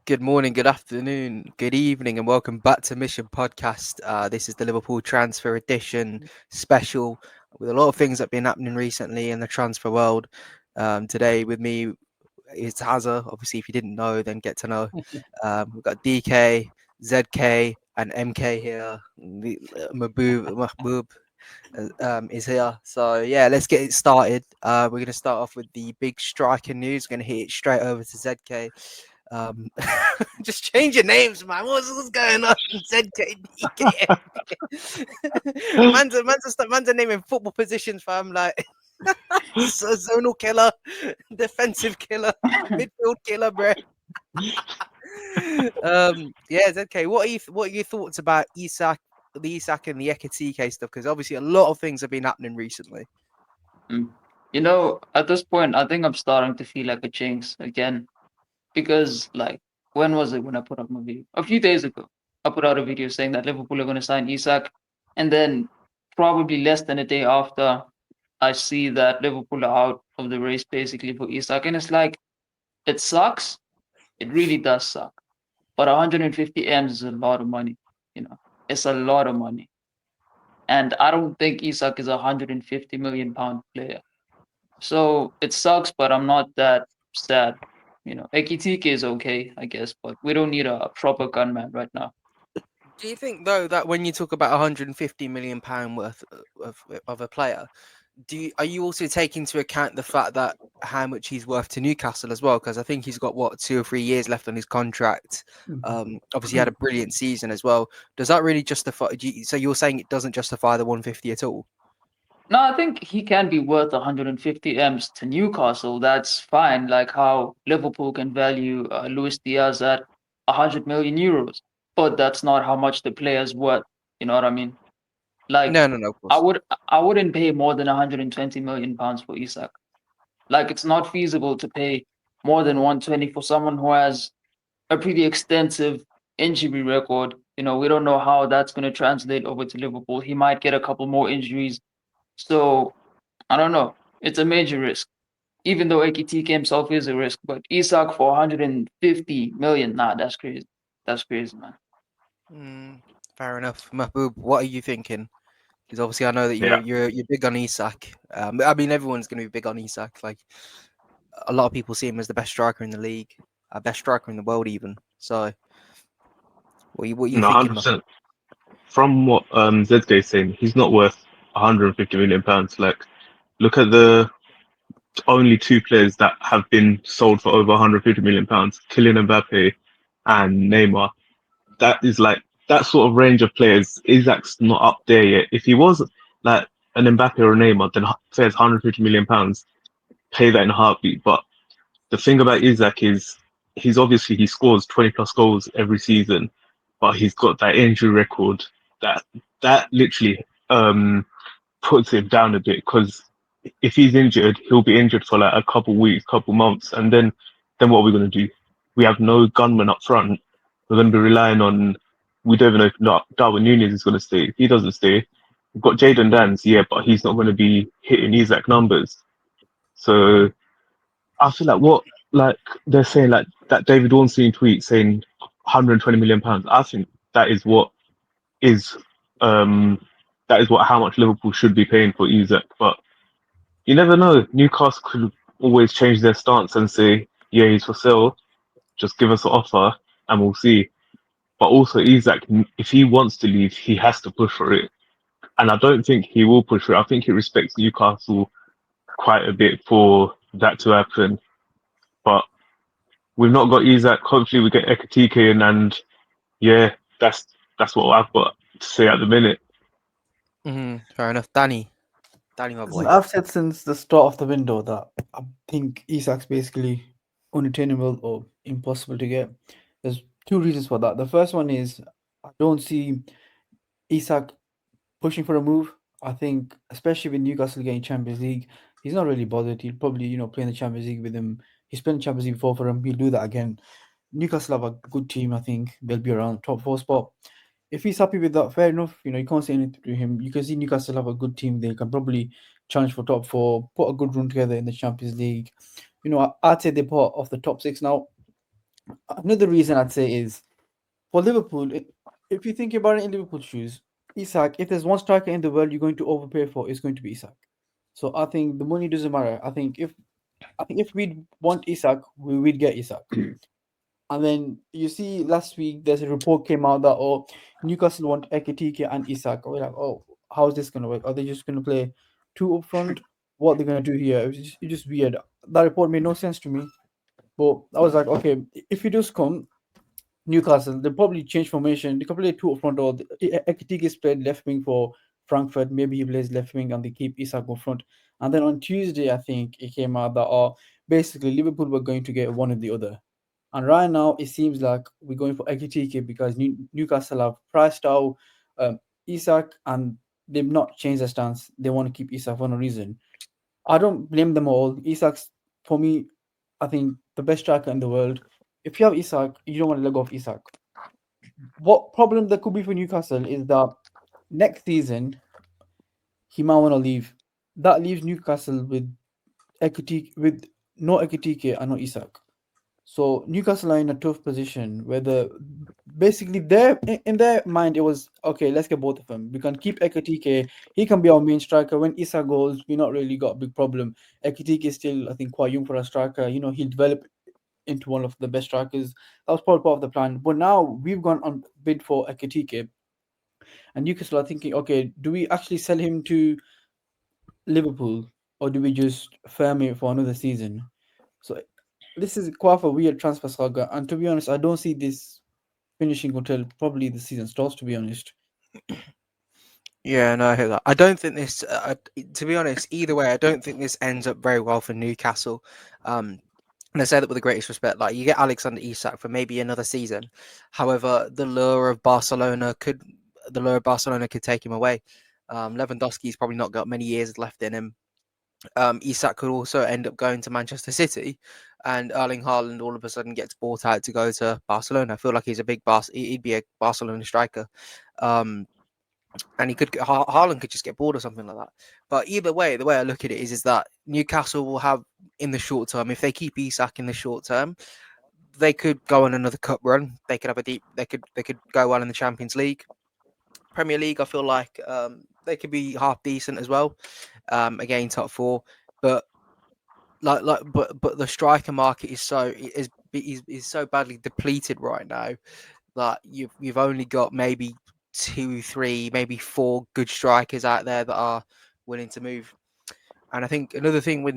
Good morning, good afternoon, good evening, and welcome back to Mission Podcast. This is the Liverpool Transfer Edition special with a lot of things that have been happening recently in the transfer world. Today with me is Hazza. Obviously, if you didn't know, then get to know. We've got DK, ZK, and MK here. Mahbub is here. So yeah, let's get it started. We're going to start off with the big striker news. We're going to hit it straight over to ZK. Just change your names, man. What's going on? ZK, DK. man's a naming football positions, fam. Like zonal killer, defensive killer, midfield killer, bro. Yeah, ZK. What are your thoughts about Isak and the Ekitike stuff? Because obviously a lot of things have been happening recently. At this point, I think I'm starting to feel like a jinx again because, when was it when I put up my video? A few days ago, I put out a video saying that Liverpool are going to sign Isak, and then probably less than a day after, I see that Liverpool are out of the race basically for Isak, and it's like it sucks. It really does suck. But 150 M's is a lot of money. It's a lot of money, and I don't think Isak is a 150 million pound player. So it sucks, but I'm not that sad. Ekitike is okay, I guess, but we don't need a proper gunman right now. Do you think though that when you talk about 150 million pound worth of a player, are you also taking into account the fact that how much he's worth to Newcastle as well? Because I think he's got what 2 or 3 years left on his contract. Obviously, he had a brilliant season as well. Does that really justify? So you're saying it doesn't justify the 150 at all? No, I think he can be worth 150 M's to Newcastle. That's fine. Like how Liverpool can value Luis Diaz at 100 million euros, but that's not how much the player's worth. You know what I mean? Like No, no, no, of I course. would I wouldn't pay more than 120 million pounds for Isak. Like it's not feasible to pay more than 120 for someone who has a pretty extensive injury record. We don't know how that's going to translate over to Liverpool. He might get a couple more injuries. So I don't know. It's a major risk. Even though Ekitike himself is a risk, but Isak for 150 million, nah, that's crazy. That's crazy, man. Fair enough, Mahbub. What are you thinking? Because obviously, I know that you're Yeah, you're you're big on Isak. I mean, everyone's going to be big on Isak. Like a lot of people see him as the best striker in the league, best striker in the world, even. So, what you no, thinking, 100%. Mahbub? From what ZK is saying, he's not worth 150 million pounds. Like, look at the only two players that have been sold for over 150 million pounds: Kylian Mbappe and Neymar. That is like that sort of range of players. Isak's not up there yet. If he was like an Mbappe or a Neymar, then says 150 million pounds, pay that in a heartbeat. But the thing about Isak is he scores 20 plus goals every season, but he's got that injury record that literally puts him down a bit because if he's injured, he'll be injured for like a couple weeks, couple months, and then what are we going to do? We have no gunman up front. We're going to be relying on. We don't even know if not Darwin Nunez is going to stay. If he doesn't stay, we've got Jaden Dance, yeah, but he's not going to be hitting Isak numbers. So I feel like what like they're saying like that David Ornstein tweet saying 120 million pounds. I think that is what is um what how much Liverpool should be paying for Isak. But you never know. Newcastle could always change their stance and say, yeah, he's for sale. Just give us an offer and we'll see. But also Isak, if he wants to leave, he has to push for it. And I don't think he will push for it. I think he respects Newcastle quite a bit for that to happen. But we've not got Isak. Hopefully, we get Ekitike in, and yeah, that's what I've got to say at the minute. Fair enough, Danny, my Listen, boy. I've said since the start of the window that I think Isak's basically unattainable or impossible to get. There's two reasons for that. The first one is I don't see Isak pushing for a move. I think, especially with Newcastle getting Champions League, he's not really bothered. He'll probably, play in the Champions League with him. He's played in Champions League before for him. He'll do that again. Newcastle have a good team. I think they'll be around top four spot. If he's happy with that, fair enough. You can't say anything to him. You can see Newcastle have a good team. They can probably challenge for top four, put a good run together in the Champions League. I'd say they're part of the top six now. Another reason I'd say is for Liverpool. If you think about it in Liverpool shoes, Isak, if there's one striker in the world you're going to overpay for, it's going to be Isak. So I think the money doesn't matter. I think if we'd want Isak, we'd get Isak. And then you see last week there's a report came out that Newcastle want Ekitike and Isak. We're like, how's this gonna work? Are they just gonna play two up front? What they're gonna do here? It's just weird. That report made no sense to me. But I was like, okay, if you just come Newcastle, they probably change formation. They can play two up front, or Ekitike is played left wing for Frankfurt. Maybe he plays left wing and they keep Isak up front. And then on Tuesday, I think it came out that basically Liverpool were going to get one or the other. And right now, it seems like we're going for Ekitike because Newcastle have priced out Isak and they've not changed their stance. They want to keep Isak for no reason. I don't blame them all. Isak's, for me, I think the best striker in the world. If you have Isak, you don't want to let go of Isak. What problem there could be for Newcastle is that next season he might want to leave. That leaves Newcastle with with no Ekitike and no Isak. So Newcastle are in a tough position where basically in their mind it was okay. Let's get both of them. We can keep Ekitike. He can be our main striker. When Isak goes, we not really got a big problem. Ekitike is still, I think, quite young for a striker. He'll develop into one of the best strikers. That was probably part of the plan. But now we've gone on bid for Ekitike, and Newcastle are thinking, okay, do we actually sell him to Liverpool or do we just firm him for another season? So this is quite a weird transfer saga, and to be honest, I don't see this finishing until probably the season starts. To be honest, Yeah, no, I hear that. I don't think this. To be honest, either way, I don't think this ends up very well for Newcastle. And I say that with the greatest respect. Like, you get Alexander Isak for maybe another season. However, the lure of Barcelona could take him away. Lewandowski's probably not got many years left in him. Isak could also end up going to Manchester City, and Erling Haaland all of a sudden gets bought out to go to Barcelona. I feel like he's a big he'd be a Barcelona striker. And Haaland could just get bored or something like that. But either way, the way I look at it is that Newcastle will have, in the short term, if they keep Isak in the short term, they could go on another cup run. They could have they could go well in the Champions League. Premier League, I feel like they could be half decent as well. Again, top four, but but the striker market is so badly depleted right now that you've only got maybe 2, 3, maybe 4 good strikers out there that are willing to move. And I think another thing with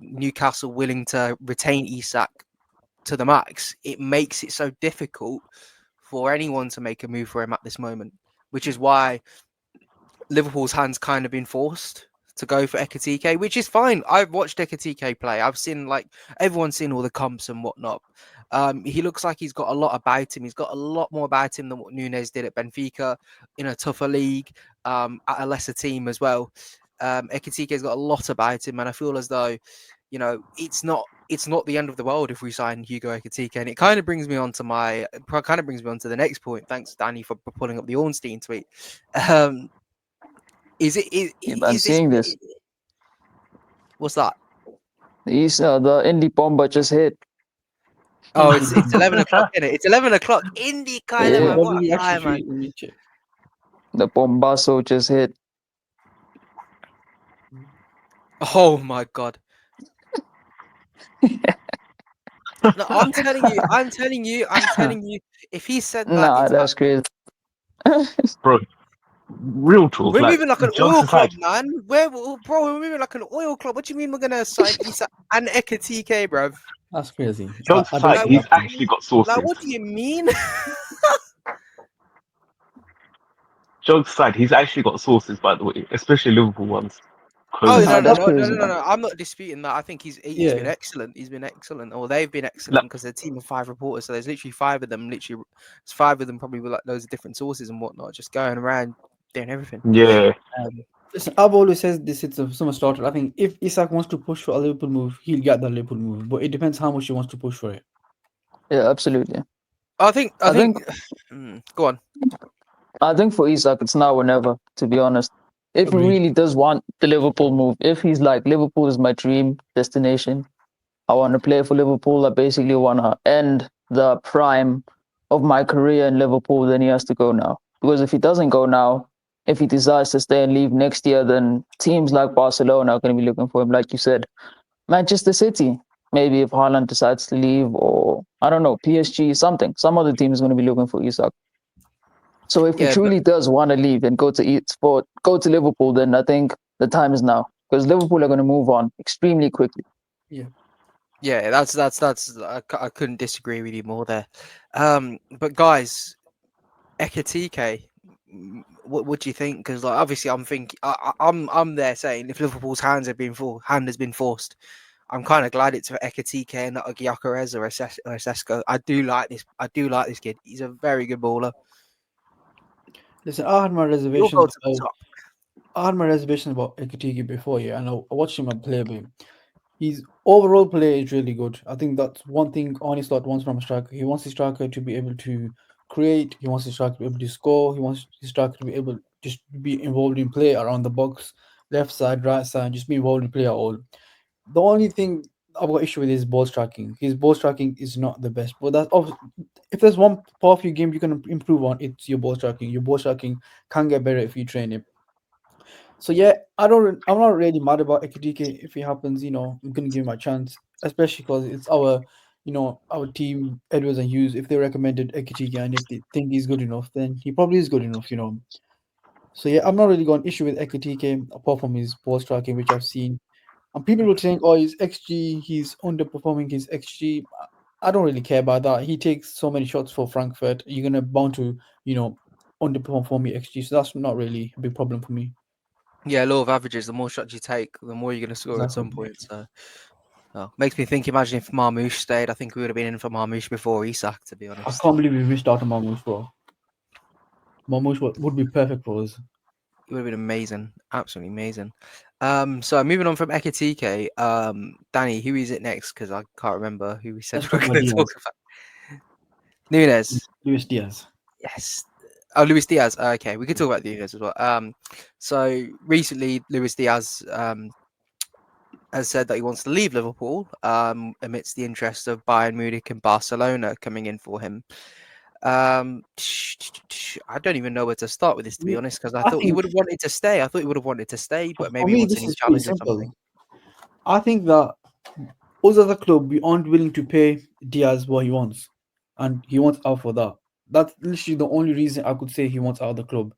Newcastle willing to retain Isak to the max, it makes it so difficult for anyone to make a move for him at this moment, which is why Liverpool's hands kind of been forced to go for Ekitike, which is fine. I've watched Ekitike play. I've seen, everyone's seen all the comps and whatnot. He looks like he's got a lot about him. He's got a lot more about him than what Nunes did at Benfica in a tougher league, at a lesser team as well. Ekitike's got a lot about him, and I feel as though, it's not the end of the world if we sign Hugo Ekitike. And it kind of brings me on to the next point. Thanks, Danny, for pulling up the Ornstein tweet. I'm seeing this. What's that? The Indy bomber just hit. Oh, it's 11 o'clock, isn't it? It's 11 o'clock. Indy kind of, Yeah. man. What a time, man. The bombasso just hit. Oh my god. No, I'm telling you. If he said that, Nah, that's crazy. Bro, real talk. we're like, moving like an jokes oil aside, club, man. We're moving like an oil club. What do you mean we're gonna sign Isak and Ekitike, bruv? that's crazy. Jokes aside, he's actually got sources. Like, what do you mean? Jokes aside, he's actually got sources, by the way, especially Liverpool ones. Oh, Nah, that's crazy, no. I'm not disputing that. I think he's been excellent. He's been excellent, or they've been excellent, because they're a team of 5 reporters. So there's literally 5 of them. Literally, it's 5 of them, probably with loads of different sources and whatnot, just going around doing everything. Yeah. Listen, I've always said this. It's a summer starter. I think if Isak wants to push for a Liverpool move, he'll get the Liverpool move. But it depends how much he wants to push for it. Yeah, absolutely. I think. Go on. I think for Isak, it's now or never, to be honest. If he really does want the Liverpool move, if he's like, Liverpool is my dream destination, I want to play for Liverpool. I basically want to end the prime of my career in Liverpool. Then he has to go now. Because if he doesn't go now, if he decides to stay and leave next year, then teams like Barcelona are going to be looking for him. Like you said, Manchester City. Maybe if Haaland decides to leave, or I don't know, PSG, something. Some other team is going to be looking for Isak. So if he Yeah, but truly does want to leave and go to Liverpool, then I think the time is now, because Liverpool are going to move on extremely quickly. yeah, that's I couldn't disagree with you more there. But guys, Ekitike, what do you think? Because like obviously I'm there saying if Liverpool's hand has been forced, I'm kind of glad it's for Ekitike and not a Gyökeres or a Sesko. I do like this. I do like this kid. He's a very good baller. Listen, I had my He'll reservations. go to the top. I had my reservations about Ekitike before, yeah, and I watched him play, but his overall play is really good. I think that's one thing Arne Slot wants from a striker. He wants his striker to be able to create. He wants his striker to be able to score. He wants his striker to be able just to be involved in play around the box, left side, right side, just be involved in play at all. The only thing I've got issue with is ball striking. His ball striking is not the best, but if there's one part of your game you can improve on, it's your ball striking. Your ball striking can get better if you train it. So yeah, I'm not really mad about Ekitike. If it happens, I'm gonna give him a chance, especially because it's our team, Edwards and Hughes. If they recommended Ekitike and if they think he's good enough, then he probably is good enough. So yeah, I'm not really got an issue with Ekitike apart from his ball striking, which I've seen. And people were saying, "Oh, his XG, he's underperforming his XG." I don't really care about that. He takes so many shots for Frankfurt. You're gonna bound to, underperform your XG. So that's not really a big problem for me. Yeah, law of averages. The more shots you take, the more you're going to score at Exactly. some point. So, makes me think. Imagine if Marmoush stayed. I think we would have been in for Marmoush before Isak. To be I honest, can't believe we missed out on Mamouche, bro. Mamouche would be perfect for us. it would have been amazing, absolutely amazing. So moving on from Ekitike, Danny, who is it next? Because I can't remember who we said Let's we were talk about going to talk Diaz. about. Nunes. Luis Diaz. Yes. Oh, Luis Diaz. Okay, we could talk about Nunes as well. So recently, Luis Diaz has said that he wants to leave Liverpool amidst the interest of Bayern Munich and Barcelona coming in for him. I don't even know where to start with this, to be honest, because I I thought he think would have wanted to stay. I thought he would have wanted to stay, but for maybe he me, wants a this new is pretty challenge or something. simple. I think that us as a club, we aren't willing to pay Diaz what he wants, and he wants out for that. That's literally the only reason I could say he wants out of the club.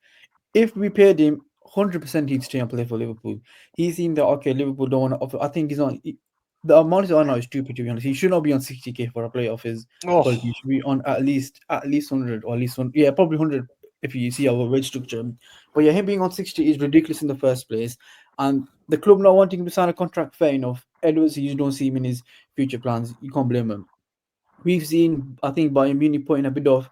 If we paid him 100%, he'd stay and play for Liverpool. He's seen that okay, Liverpool don't want to offer. I think he's on the amount he's on now is stupid, to be honest. He should not be on 60K for a player of his quality. He should be on at least 100 or at least one. Yeah, probably 100 if you see our wage structure. But yeah, him being on 60 is ridiculous in the first place. And the club not wanting him to sign a contract, fair enough. Edwards, you don't see him in his future plans. You can't blame him. We've seen, I think, Bayern Munich putting a bid of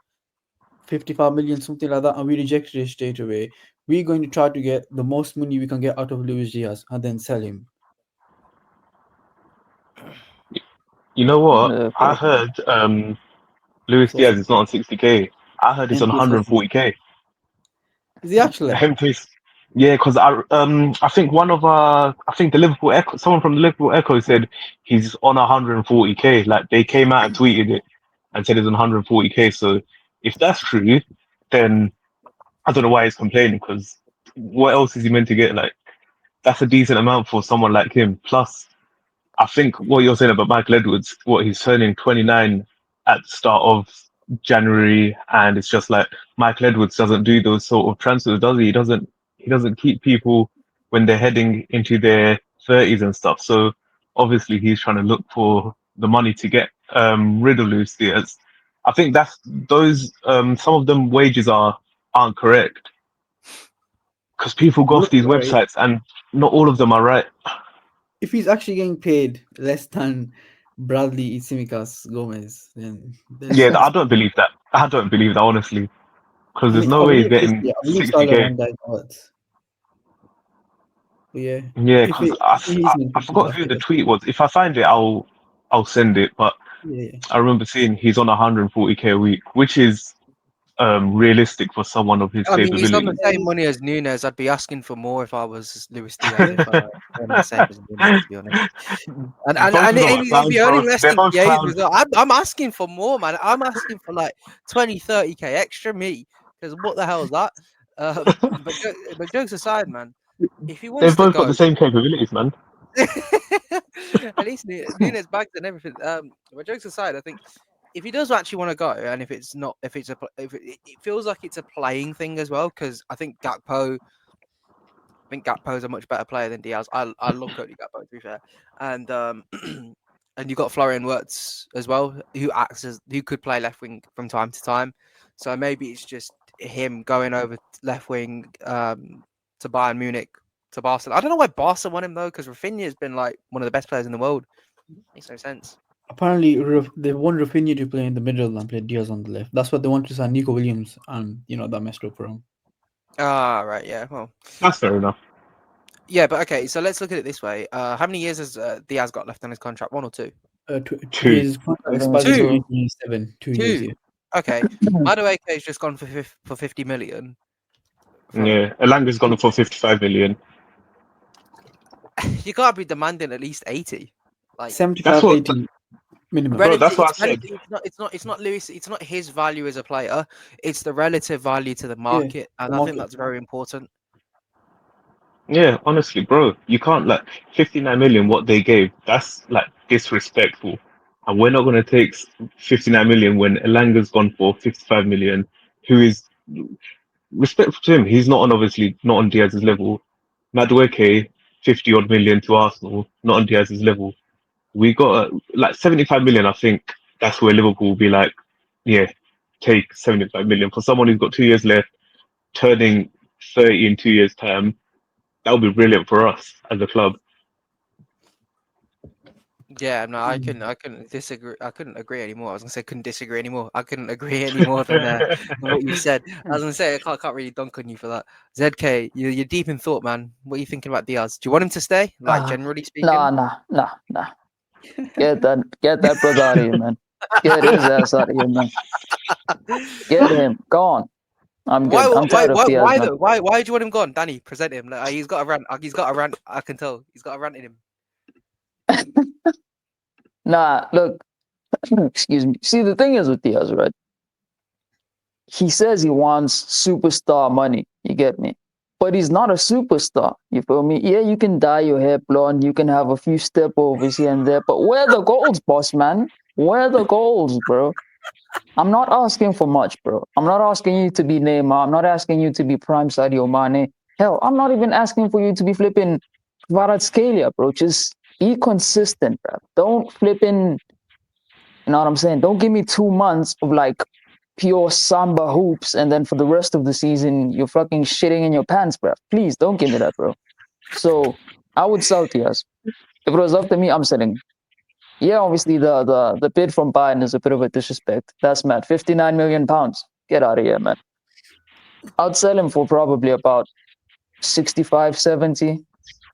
55 million, something like that, and we rejected it straight away. We're going to try to get the most money we can get out of Luis Diaz and then sell him. You know what? I Okay. heard Luis So Diaz is not on 60K. I heard he's on and he's less. 140K. Is he actually? Him please. Yeah, because I think I think the Liverpool Echo, someone from the Liverpool Echo said he's on 140K. Like they came out and tweeted it and said he's on 140K. So if that's true, then I don't know why he's complaining, because what else is he meant to get? Like that's a decent amount for someone like him. Plus, I think what you're saying about Michael Edwards, what he's turning 29 at the start of January, and it's just like Michael Edwards doesn't do those sort of transfers, does he? He doesn't keep people when they're heading into their 30s and stuff. So obviously he's trying to look for the money to get rid of Luis Diaz. I think that's those some of them wages aren't correct, because people go off Look, these right. websites and not all of them are right. If he's actually getting paid less than Bradley Tsimikas Gomez, then Yeah, that's. I don't believe that. I don't believe that, honestly, because I there's mean, no I way he's believe this. getting Yeah, I believe Salah 60K. Van Dijk works. But yeah, Yeah, if because it, he's meant I to be forgot that who the fair. tweet was. If I find it, I'll send it. But Yeah, I remember seeing he's on 140K a week, which is realistic for someone of his I mean, he's on the capabilities. same money as Nunes. I'd be asking for more if I was Luis Diaz. If I on the same as Nunes, to be honest. And Both of them are he'd be clowns, earning bro. less They're than both Diaz clowns. as well. I'm asking for more, man. I'm asking for like 20-30K extra me. Because what the hell is that? But jokes aside, man, if he They've wants to both got go, the same capabilities, man. at least Nunes bagged and everything. But jokes aside, I think if he does actually want to go, and if it's not, if it's a, if it feels like it's a playing thing as well, because I think Gakpo is a much better player than Diaz. I love Cody Gakpo, to be fair, and and you got Florian Wirtz as well, who could play left wing from time to time. So maybe it's just him going over left wing to Bayern Munich to Barcelona. I don't know why Barca want him though, because Rafinha has been like one of the best players in the world. Makes no sense. Apparently, they want Rafinha to play in the middle and play Diaz on the left. That's what they want to sign Nico Williams, and that messed up for him. Ah, right, yeah. Well, That's fair enough. yeah, but okay. So let's look at it this way. How many years has Diaz got left on his contract? 1 or 2? Two. His contract expires in Two. 2027. 2 years, 2. yeah. Okay. Madueke has just gone for 50 million. Yeah, Elanga's gone for 55 million. You gotta be demanding at least 80. Like 75, 80 minimum. Bro, that's what I said. It's not Lewis. It's not his value as a player. It's the relative value to the market, and the I think market. that's very important. Yeah, honestly, bro, you can't 59 million. What they gave, that's disrespectful. And we're not gonna take 59 million when Elanga's gone for 55 million. Who is respectful to him? He's obviously not on Diaz's level. Madueke, 50 odd million to Arsenal, not on Diaz's level. We got 75 million. I think that's where Liverpool will be like, yeah, take 75 million for someone who's got 2 years left, turning 30 in 2 years' time. That would be brilliant for us as a club. Yeah, no, I couldn't disagree. I couldn't agree anymore. I was gonna say couldn't disagree anymore. I couldn't agree any more than what you said. I was gonna say I can't really dunk on you for that. ZK, you're deep in thought, man. What are you thinking about Diaz? Do you want him to stay? Like generally speaking? Nah. Get that brother out of here, man. Get his ass out of here, man. Get him gone. I'm good. I'm tired of Diaz, man. Why do you want him gone? Danny, present him. Like, he's got a rant. He's got a rant. I can tell. He's got a rant in him. Nah, look. Excuse me. See, the thing is with Diaz, right? He says he wants superstar money. You get me? But he's not a superstar. You feel me? Yeah, you can dye your hair blonde. You can have a few step overs here and there. But where are the goals, boss man? Where are the goals, bro? I'm not asking for much, bro. I'm not asking you to be Neymar. I'm not asking you to be prime Sadio Mane. Hell, I'm not even asking for you to be flipping Kvaratskhelia, bro. Just be consistent, bro. Don't flipping, you know what I'm saying? Don't give me 2 months of pure samba hoops, and then for the rest of the season, you're fucking shitting in your pants, bro. Please don't give me that, bro. So I would sell Diaz. If it was up to me, I'm selling. Yeah, obviously the bid from Bayern is a bit of a disrespect. That's mad. 59 million pounds. Get out of here, man. I'd sell him for probably about 65, 70.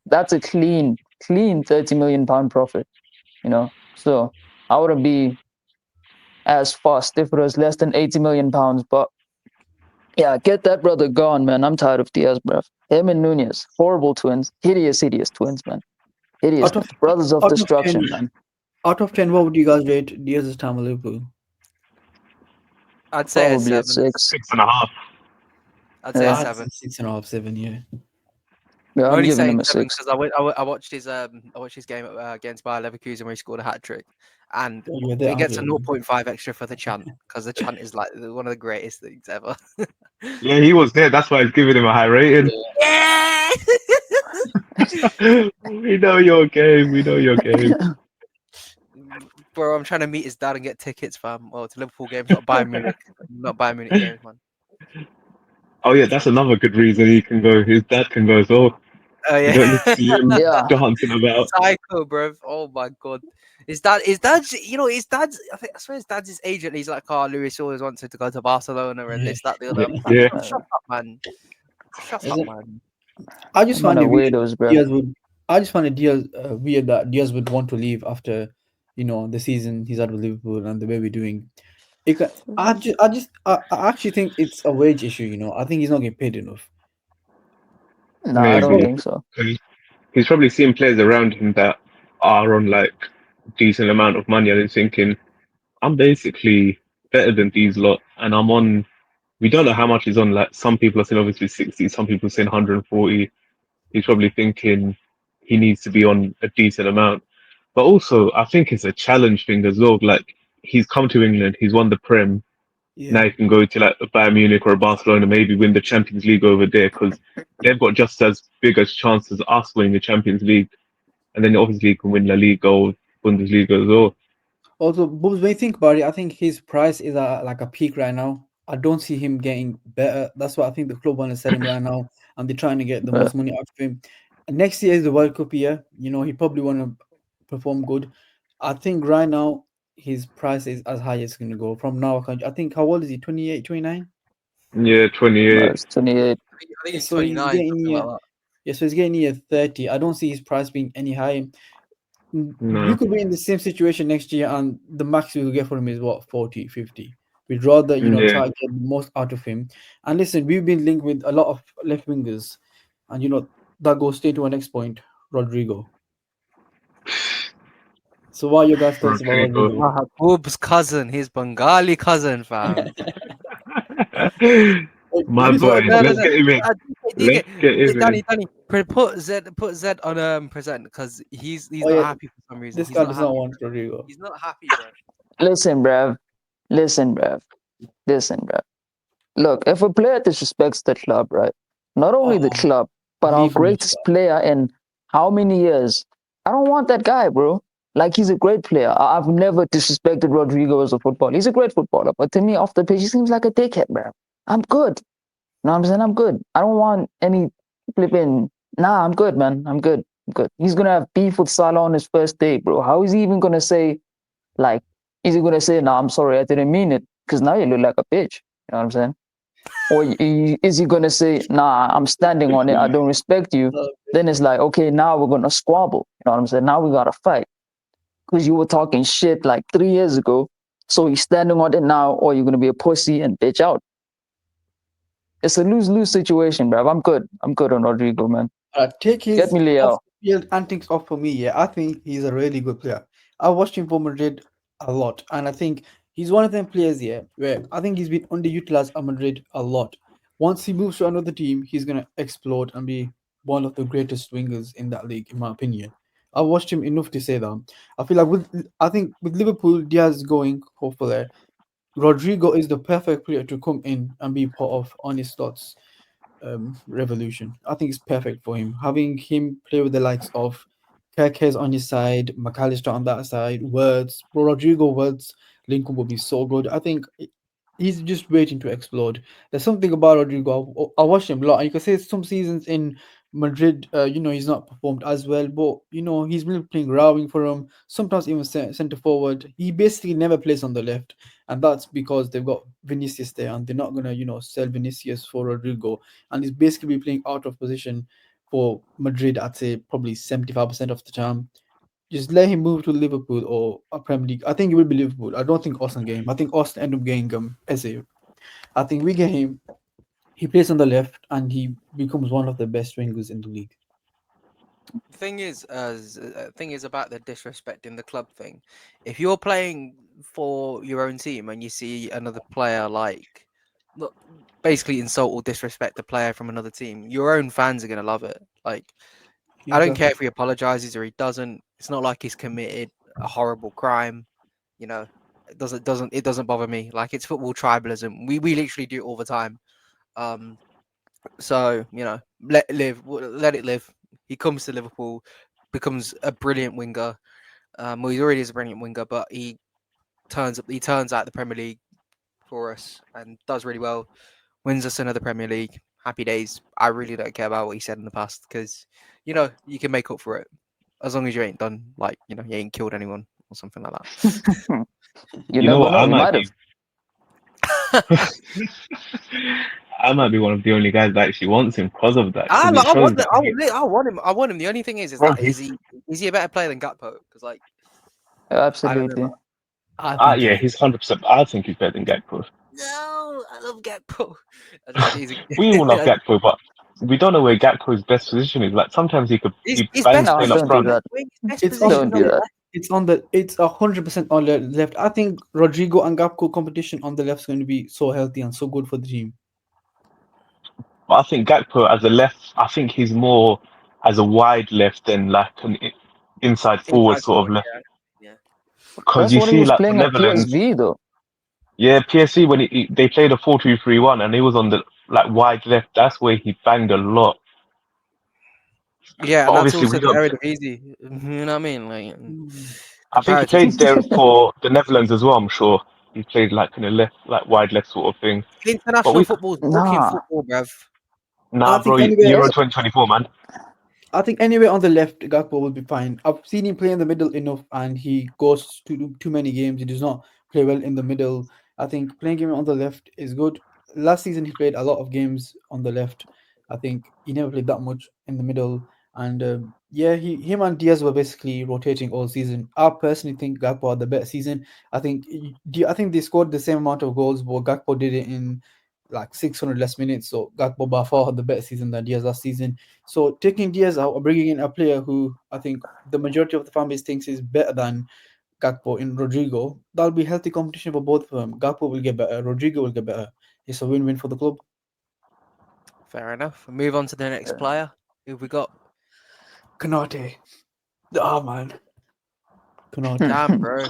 That's a clean 30 million pound profit, So I wouldn't be as fast if it was less than 80 million pounds. But yeah, get that brother gone, man. I'm tired of Diaz, bro. Him and Nunez, horrible twins. Hideous twins, man. Hideous brothers of destruction, man. Out of 10, what would you guys rate Diaz's time at Liverpool? I'd say probably a a 6. 6.5. I'd say Yeah. a 7. 6.5, 7, yeah. Yeah, I'm I'm only giving saying him a 7 6. because I watched his game against Bayer Leverkusen where he scored a hat trick, and it gets a 0.5 extra for the chant because the chant is like one of the greatest things ever. Yeah, he was there. That's why I've given him a high rating. Yeah. We know your game. Bro, I'm trying to meet his dad and get tickets, fam. Well, to Liverpool games, not Bayern Munich games, man. Oh yeah, that's another good reason he can go. His dad can go as well. Oh yeah. You don't need to see him Yeah. dancing about. Psycho, bro. Oh my god. His dad's, I swear his dad's his agent. He's like, oh, Luis always wanted to go to Barcelona and this, that, the other. Yeah. Shut up, man. Shut up, man. I just find it weird. Weirdos, bro. I just find it weird that Diaz would want to leave after, the season he's out with Liverpool and the way we're doing. I actually think it's a wage issue. You know, I think he's not getting paid enough. No, I It's don't Maybe probably think so. he's probably seen players around him that are on like decent amount of money, and he's thinking, I'm basically better than these lot, and I'm on. We don't know how much he's on. Like some people are saying, obviously 60. Some people are saying 140. He's probably thinking he needs to be on a decent amount. But also, I think it's a challenge thing as well. Like he's come to England, he's won the Prem. Now yeah. he can go to like a Bayern Munich or a Barcelona, maybe win the Champions League over there because they've got just as big a chance as us winning the Champions League, and then obviously he can win La Liga or Bundesliga as well. Also, but when you think about it, I think his price is at like a peak right now. I don't see him getting better. That's why I think the club want to sell him right now, and they're trying to get the Uh, most money out of him. And next year is the World Cup year. You know, he probably want to perform good. I think right now his price is as high as it's going to go. From now, I think how old is he? 28, 29? Yeah, 28. it's 28. I think he's So he's 29, getting something like near. that. Yeah, so he's getting near 30. I don't see his price being any higher. We No. could be in the same situation next year, and the max we will get from him is what, 40, 50. We'd rather, Yeah. try to get the most out of him. And listen, we've been linked with a lot of left wingers, and that goes straight to our next point, Rodrygo. So what are your guys' thoughts about Rodrigo. Rodrygo? Mahabub's cousin, his Bengali cousin, fam. My You boy. saw No, no, Let's no. get him in. DK, Let's get him in. Danny, put Z on present because he's oh not yeah, happy for some reason. this He's guy not does not happy. want Rodrygo. He's not happy, bro. Listen, bruv. Listen, bruv. Listen, bruv. Look, if a player disrespects the club, right? Not only the Oh, club, but our leave him alone. greatest player in how many years? I don't want that guy, bro. Like he's a great player. I've never disrespected Rodrigo as a footballer. He's a great footballer, but to me, off the pitch, he seems like a dickhead, bro. I'm good. You know what I'm saying? I'm good. I don't want any flipping. Nah, I'm good, man. I'm good. I'm good. He's gonna have beef with Salah on his first day, bro. How is he even gonna say like? Is he gonna say, "Nah, I'm sorry, I didn't mean it"? Because now you look like a bitch. You know what I'm saying? Or is he gonna say, "Nah, I'm standing on it. I don't respect you"? Uh, Then it's like, okay, now we're gonna squabble. You know what I'm saying? Now we gotta fight because you were talking shit like 3 years ago. So he's standing on it now, or you're gonna be a pussy and bitch out. It's a lose-lose situation, bro. I'm good. I'm good on Rodrigo, man. Take Get his me off Leo. the field antics off for me. Yeah, I think he's a really good player. I watched him for Madrid a lot, and I think he's one of them players. Yeah, where I think he's been underutilized at Madrid a lot. Once he moves to another team, he's gonna explode and be one of the greatest wingers in that league, in my opinion. I watched him enough to say that. I think with Liverpool, Diaz going hopefully, Rodrigo is the perfect player to come in and be part of honest thoughts revolution. I think it's perfect for him. Having him play with the likes of Kirkes on his side, McAllister on that side, Words, Rodrigo Words, Lincoln will be so good. I think he's just waiting to explode. There's something about Rodrigo. I watched him a lot, and you can say some seasons in Madrid, he's not performed as well, but he's been playing routing for him. Sometimes even centre forward. He basically never plays on the left, and that's because they've got Vinicius there, and they're not gonna sell Vinicius for Rodrigo, and he's basically playing out of position for Madrid. I'd say probably 75% of the time. Just let him move to Liverpool or a Premier League. I think it will be Liverpool. I don't think Austin get him. I think Austin end up getting Eze. I think we get him. He plays on the left and he becomes one of the best wingers in the league. Thing is about the disrespecting the club thing. If you're playing for your own team and you see another player like, look, basically insult or disrespect a player from another team, your own fans are gonna love it. Like, I don't care Exactly. if he apologizes or he doesn't. It's not like he's committed a horrible crime. You know, it doesn't bother me. Like, it's football tribalism. We literally do it all the time. Um, so let it live. He comes to Liverpool, becomes a brilliant winger. Well, he already is a brilliant winger, but he turns up. He turns out the Premier League for us and does really well. Wins us another Premier League. Happy days. I really don't care about what he said in the past because you can make up for it as long as you ain't done like you ain't killed anyone or something like You You know never what? know. He might have. that. I might be one of the only guys that actually wants him because of that. I, Because it I shows want that, I want him. I want him. The only thing is bro, that is he a better player than Gakpo? Because like I don't know. Absolutely. Man. I think Yeah, he he's 100%. I think he's better than Gakpo. No, I love Gakpo. I just he's We all love Gakpo, but we don't know where Gakpo's best position is. Like sometimes he his bangs best No, playing up don't position. do front. that. His best it's on position Don't on do the that. left. it's 100% on the left. I think Rodrygo and Gakpo competition on the left is going to be so healthy and so good for the team. But I think Gakpo as a left, I think he's more as a wide left than like an inside forward Inside sort of forward, left. yeah. Yeah. Because That's you what he see, was like the playing at Netherlands, PSV though. yeah, PSC when they played a 4-2-3-1 and he was on the like wide left. That's where he banged a lot. Yeah, But and that's obviously also we the don't. Eredivisie. You know what I mean? Like Mm. I think he played comparatively, there for the Netherlands as well. I'm sure he played like in a left, like wide left sort of thing. But international we football's walking Nah. football, bruv. I nah, think bro, anywhere Euro Yes. 2024, man. I think anywhere on the left, Gakpo will be fine. I've seen him play in the middle enough, and he goes to too many games. He does not play well in the middle. I think playing him on the left is good. Last season, he played a lot of games on the left. I think he never played that much in the middle. And yeah, him and Diaz were basically rotating all season. I personally think Gakpo had the better season. I think they scored the same amount of goals, but Gakpo did it in like 600 less minutes. So Gakpo by far had the better season than Diaz last season. So taking Diaz out or bringing in a player who I think the majority of the fan base thinks is better than Gakpo in Rodrygo, that'll be healthy competition for both of them. Gakpo will get better, Rodrygo will get better. It's a win-win for the club. Fair enough. Move on to the next player. Who we got? Konate. Oh man. Konate. Damn, bro.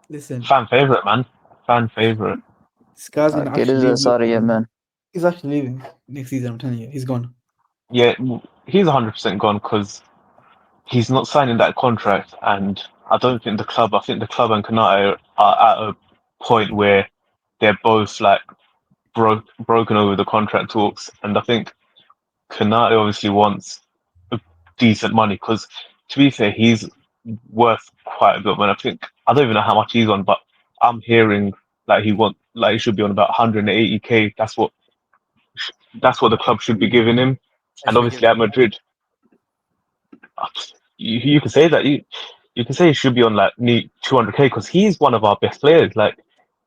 Listen, Fan favorite, man. Fan favorite. this guy's gonna Kid actually is leave sorry, yeah, Liverpool. man. He's actually leaving next season, I'm telling you. He's gone. Yeah, he's 100% gone because he's not signing that contract, and I don't think the club. I think the club and Konate are at a point where they're both like broken over the contract talks, and I think Konate obviously wants a decent money because, to be fair, he's worth quite a bit. Man, I don't even know how much he's on, but I'm hearing like he should be on about 180k. That's what the club should be giving him, They and should be obviously giving at Madrid, you can say that you can say he should be on like 200k because he's one of our best players. Like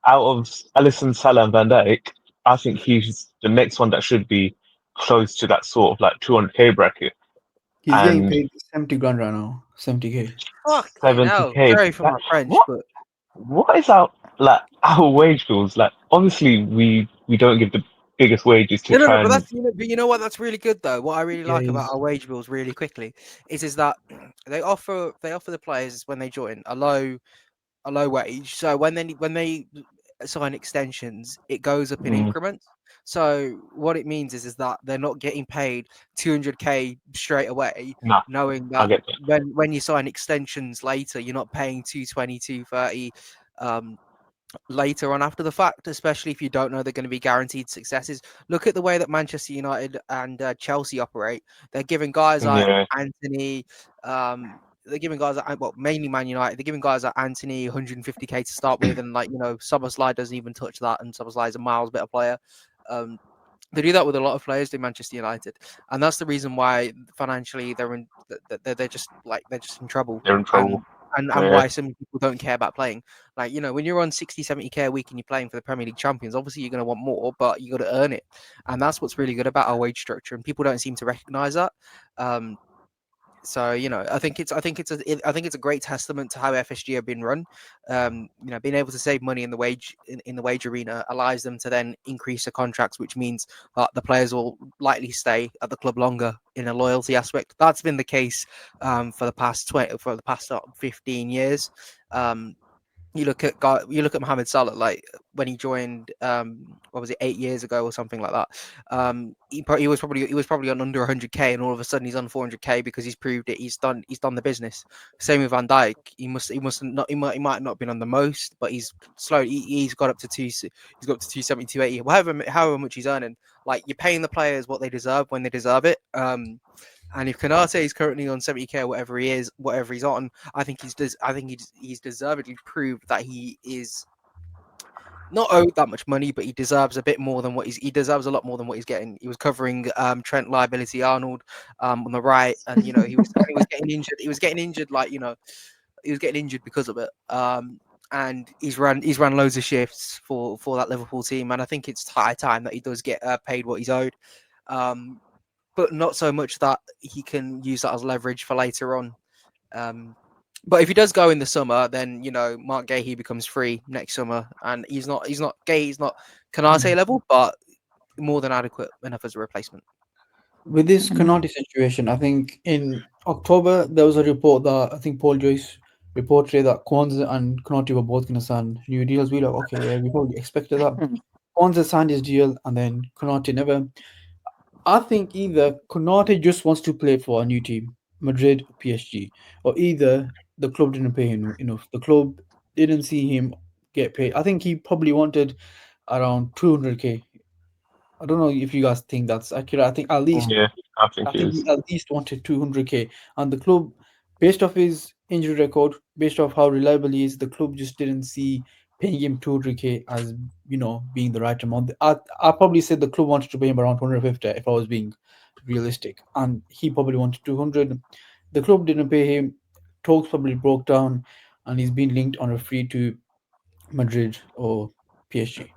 out of Alisson, Salah, and Van Dijk, I think he's the next one that should be close to that sort of like 200k bracket. He's getting And paid 70 grand right now. 70k. fucking hell. 70k. Sorry for That my French, what but what is our wage bills? Like obviously we don't give the biggest wages to no. try But and but you know what? That's really good though. What I really Yeah, like about he's our wage bills, really quickly, is that they offer the players when they join a low wage. So when they sign extensions, it goes up in mm, increments. So what it means is that they're not getting paid 200k straight away, nah, knowing I that get that. when you sign extensions later, you're not paying 220, 230 later on after the fact, especially if you don't know they're going to be guaranteed successes. Look at the way that Manchester United and Chelsea operate. They're giving guys like Yeah, Anthony, they're giving guys like, well, mainly Man United, they're giving guys like Anthony 150k to start with, and like, Szoboszlai doesn't even touch that, and Szoboszlai is a miles better player. They do that with a lot of players in Manchester United, and that's the reason why financially they're just in trouble, they're in and trouble. and Yeah, why some people don't care about playing. Like, when you're on 60, 70k a week and you're playing for the Premier League champions, obviously you're going to want more, but you got to earn it, and that's what's really good about our wage structure, and people don't seem to recognize that. So I think it's a great testament to how FSG have been run. Being able to save money in the wage arena allows them to then increase the contracts, which means that the players will likely stay at the club longer in a loyalty aspect. That's been the case for the past 15 years. You look at Mohamed Salah, like when he joined, what was it, 8 years ago or something like that. He was probably on under 100k, and all of a sudden he's on 400k because he's proved it. He's done the business. Same with Van Dijk. He must not he might not have been on the most, but he's slowly he's got up to he's got up to 270, 280, however much he's earning. Like, you're paying the players what they deserve when they deserve it. And if Konate is currently on 70k, whatever he's on, I think he's deservedly proved that he is not owed that much money, but he deserves a bit more than he deserves a lot more than what he's getting. He was covering Trent Liability Arnold on the right, and he was getting injured. He was getting injured, like, he was getting injured because of it. And he's run loads of shifts for that Liverpool team, and I think it's high time that he does get paid what he's owed. But not so much that he can use that as leverage for later on. But if he does go in the summer, then Mark Gahey becomes free next summer, and he's not Konate level, but more than adequate enough as a replacement. With this Konate situation, I think in October there was a report that I think Paul Joyce reported that Kwanzaa and Konate were both going to sign new deals. We like, okay, yeah, we probably expected that. Kwanzaa signed his deal, and then Konate never. I think either Konate just wants to play for a new team, Madrid or PSG, or either the club didn't pay him enough. The club didn't see him get paid. I think he probably wanted around 200k. I don't know if you guys think that's accurate. I think at least Yeah, I think it he is. at least wanted 200k, and the club, based off his injury record, based off how reliable he is, the club just didn't see paying him 200k as being the right amount. I probably said the club wanted to pay him around 250 if I was being realistic, and he probably wanted 200. The club didn't pay him. Talks probably broke down, and he's been linked on a free to Madrid or PSG.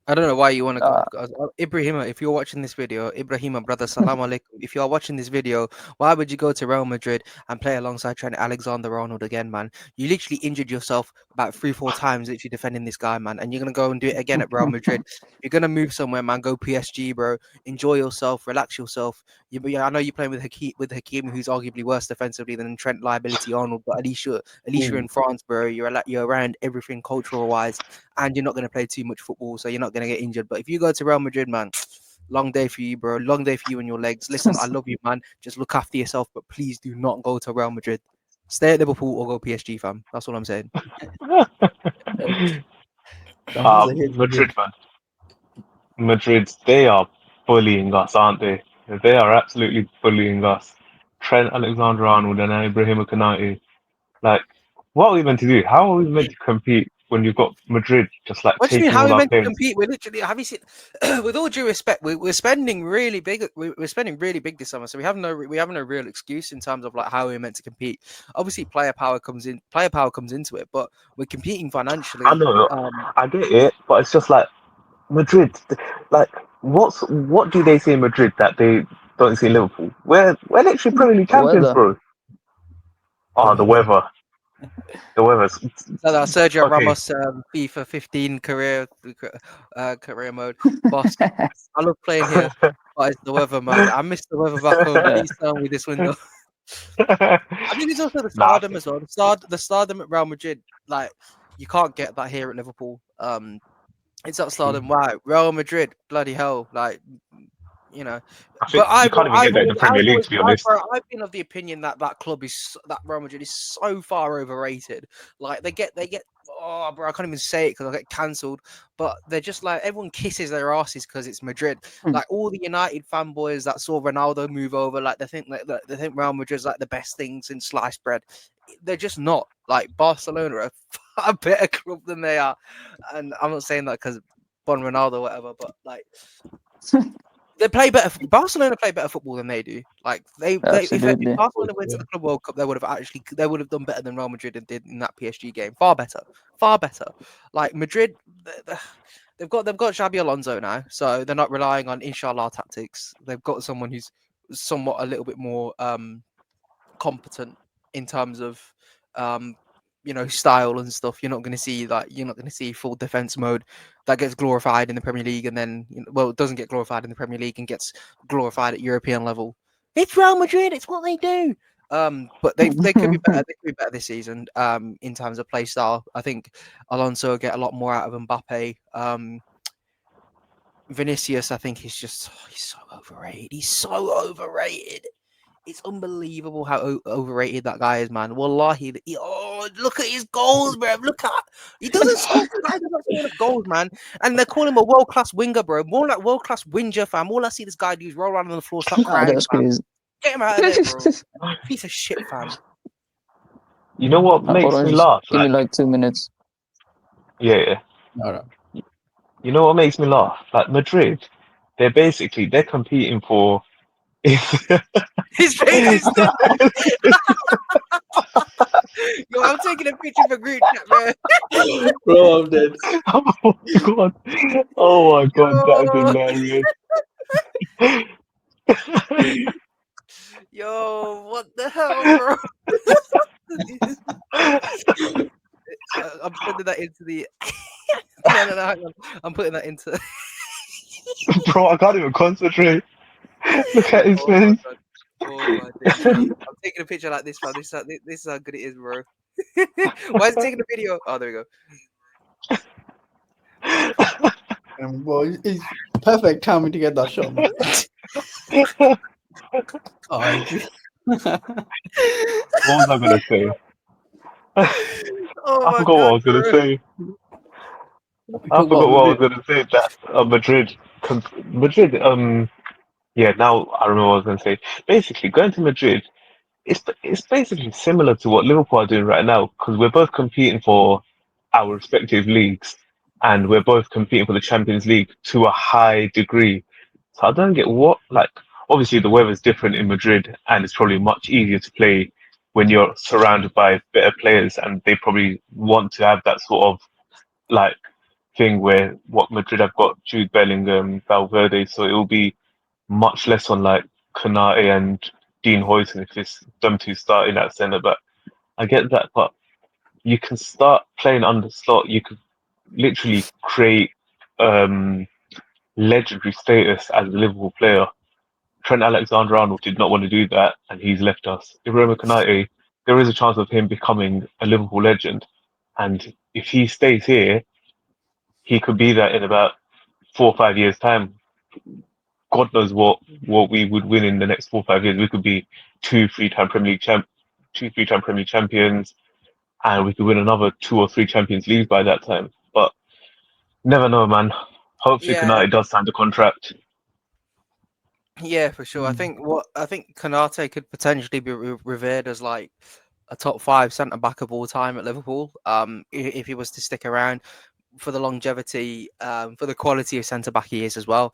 I don't know why you want to Uh, go. Ibrahima, if you're watching this video, Ibrahima, brother, salam alaikum. If you are watching this video, why would you go to Real Madrid and play alongside Trent Alexander-Arnold again, man? You literally injured yourself about 3-4 times literally defending this guy, man. And you're going to go and do it again at Real Madrid. You're going to move somewhere, man. Go PSG, bro. Enjoy yourself. Relax yourself. I know you're playing with Hakim, who's arguably worse defensively than Trent liability Arnold, but at least you're in France, bro. You're around everything cultural-wise, and you're not going to play too much football, so you're not going to get injured. But if you go to Real Madrid, man, long day for you, bro. Long day for you and your legs. Listen, I love you, man. Just look after yourself, but please do not go to Real Madrid. Stay at Liverpool or go PSG, fam. That's all I'm saying. That was a hit. Madrid, man. Madrid, they are bullying us, aren't they? They are absolutely bullying us. Trent Alexander-Arnold and Ibrahima Konate. Like, what are we meant to do? How are we meant to compete when you've got Madrid just like What do you mean? taking How are all we our meant to players? compete? We're literally, have you seen? With all due respect, we're spending really big. We're spending really big this summer, so we have no real excuse in terms of like how we're meant to compete. Obviously, player power comes into it, but we're competing financially. I know, I get it, but it's just like Madrid. Like, what do they see in Madrid that they don't see in Liverpool? We're literally Premier League champions, weather. bro. Oh, the weather. The weather's So that Sergio okay. Ramos FIFA 15 career mode boss. I love playing here, but it's the weather, man. I miss the weather back home. Please tell me this window. I think it's also the Nah, stardom as well. The stardom at Real Madrid, like you can't get that here at Liverpool. It's that stardom. Wow, Real Madrid, bloody hell, like you know. I But think you can't even get that in the Premier League, to be honest. I've been of the opinion that club that Real Madrid is so far overrated. Like they get. Oh, bro, I can't even say it because I get cancelled. But they're just like everyone kisses their asses because it's Madrid. Like all the United fanboys that saw Ronaldo move over, like they think Real Madrid's like the best thing since sliced bread. They're just not. Like Barcelona are a far better club than they are, and I'm not saying that because Bon Ronaldo or whatever, but like. They play better. Barcelona play better football than they do. Like if Absolutely. Barcelona went to the Club World Cup, they would have done better than Real Madrid did in that PSG game. Far better, far better. Like Madrid, they've got Xabi Alonso now, so they're not relying on inshallah tactics. They've got someone who's somewhat a little bit more competent in terms of style and stuff. You're not going to see full defense mode that gets glorified in the Premier League, and then it doesn't get glorified in the Premier League and gets glorified at European level. It's Real Madrid. It's what they do. But they could be better. They could be better this season. In terms of play style, I think Alonso will get a lot more out of Mbappe. Vinicius, I think he's so overrated. He's so overrated. It's unbelievable how overrated that guy is, man. Wallahi, look at his goals, bro. Look at he doesn't score. He doesn't score enough goals, man. And they call him a world-class winger, bro. More like world-class winger, fam. All I see this guy do is roll around on the floor, stop crying, That's fam. crazy. Get him out of there, bro. Piece of shit, fam. You know what makes me laugh? Give me like 2 minutes. Yeah. All right. You know what makes me laugh? Like Madrid, they're competing for His face is still. Yo, I'm taking a picture for group chat, man. Bro, I'm dead. Oh my god! Oh my god, that's Yo, hilarious. yo, what the hell, bro? I'm sending that into the. No, hang on. I'm putting that into. Bro, I can't even concentrate. Look at his Oh my face. god. Oh my days, bro. I'm taking a picture like this, fam. This is how good it is, bro. Why is it taking a video? Oh, there we go. Well, it's perfect timing to get that shot, man. Oh, What was I gonna say? Oh I my forgot what I god, was gonna bro. say. I talk forgot about what I was Madrid. gonna say. That Madrid, Madrid. Yeah. Now I remember what I was gonna say. Basically, going to Madrid, it's basically similar to what Liverpool are doing right now because we're both competing for our respective leagues, and we're both competing for the Champions League to a high degree. So I don't get what like. Obviously, the weather's different in Madrid, and it's probably much easier to play when you're surrounded by better players, and they probably want to have that sort of like thing where what Madrid have got Jude Bellingham, Valverde, so it will be much less on like Konate and Dean Huijsen if it's them two starting at centre back. I get that, but you can start playing under slot. You could literally create um, legendary status as a Liverpool player. Trent Alexander-Arnold did not want to do that, and he's left us. Ibrahima Konate, there is a chance of him becoming a Liverpool legend, and if he stays here, he could be that in about 4 or 5 years' time. God knows what we would win in the next 4 or 5 years. We could be two three-time Premier League champ, 2 3 time Premier League champions, and we could win another 2 or 3 Champions Leagues by that time. But never know, man. Hopefully, Yeah, Konate does sign the contract. yeah, for sure. I think Konate could potentially be revered as like a top 5 centre back of all time at Liverpool. If he was to stick around for the longevity, for the quality of centre back he is as well.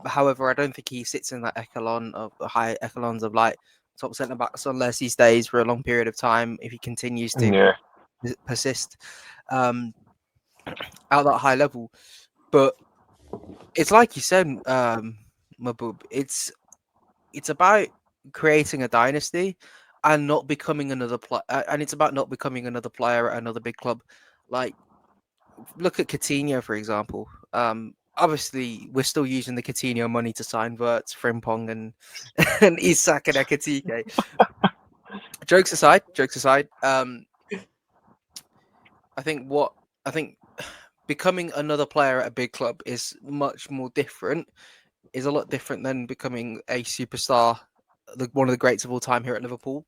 However, I don't think he sits in that echelon of the high echelons of like top centre backs unless he stays for a long period of time. If he continues to Yeah, persist at that high level, but it's like you said, Mabub. It's about creating a dynasty and not becoming another and it's about not becoming another player at another big club. Like, look at Coutinho, for example. Obviously, we're still using the Coutinho money to sign Wirtz, Frimpong, and and Isak and Ekitike. Jokes aside, I think becoming another player at a big club is much more different. Is a lot different than becoming a superstar, one of the greats of all time here at Liverpool.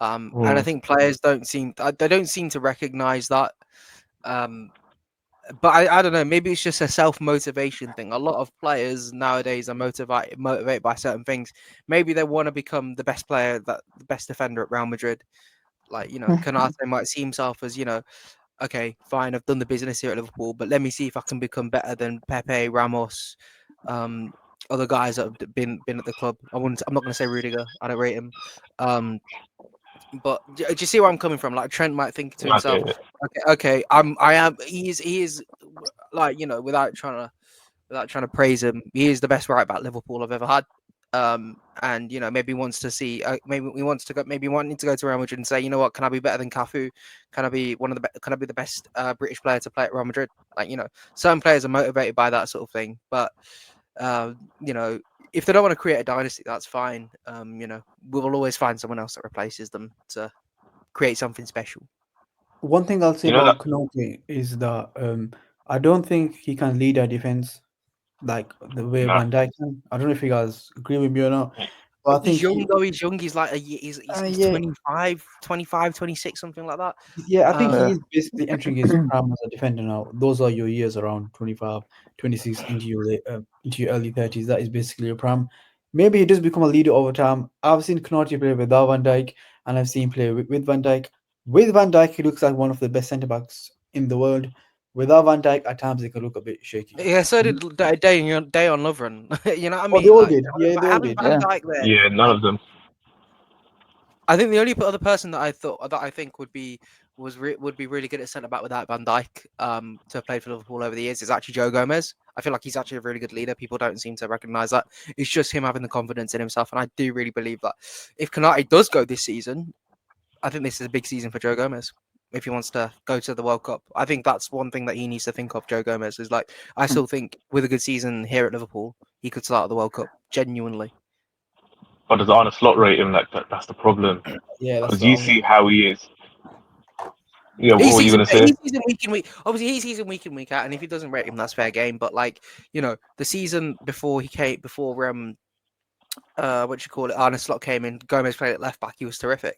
And I think players don't seem to recognise that. But I don't know. Maybe it's just a self motivation thing. A lot of players nowadays are motivated by certain things. Maybe they want to become the best player, the best defender at Real Madrid. Like, Konate might see himself as, okay, fine, I've done the business here at Liverpool, but let me see if I can become better than Pepe, Ramos, other guys that have been at the club. I'm not going to say Rudiger. I don't rate him. But do you see where I'm coming from? Like, Trent might think to I himself, get it. okay, I am. He is like, without trying to praise him, he is the best right back Liverpool have ever had. And maybe wants to see, maybe he wants to go, maybe wanting to go to Real Madrid and say, you know what, can I be better than Cafu? Can I be can I be the best British player to play at Real Madrid? Like, certain players are motivated by that sort of thing. But if they don't want to create a dynasty, that's fine. We will always find someone else that replaces them to create something special. One thing I'll say You know that. about Konate is that I don't think he can lead our defense like the way Nah. Van Dijk can. I don't know if you guys agree with me or not, but I He's think young though. He's young. He's like he's yeah, 25, 26, something like that. yeah, I think Yeah. he is basically entering his prime as a defender now. Those are your years around 25, 26 into your early 30s. That is basically your prime. Maybe he does become a leader over time. I've seen Konate play without Van Dijk, and I've seen play with Van Dijk. With Van Dijk, he looks like one of the best centre backs in the world. Without Van Dijk, at times they can look a bit shaky. Yeah, so did Day on Lovren. You know what I Oh, mean? they all Like, did. Yeah, they all having did. Van Yeah. Dijk there. Yeah, none of them. I think the only other person that I think would be really good at centre back without Van Dijk to have played for Liverpool over the years is actually Joe Gomez. I feel like he's actually a really good leader. People don't seem to recognise that. It's just him having the confidence in himself, and I do really believe that if Konate does go this season, I think this is a big season for Joe Gomez. If he wants to go to the World Cup, I think that's one thing that he needs to think of. Joe Gomez is like, I still think with a good season here at Liverpool, he could start at the World Cup genuinely. But does Arne Slot rate him like that? That's the problem. Yeah, that's Because what you I'm see how he is. Yeah, what He were you sees him. gonna say? He sees him week in week. Obviously, he sees him week in week out, and if he doesn't rate him, that's fair game. But like, you know, the season before what you call it, Arne Slot came in. Gomez played at left back. He was terrific.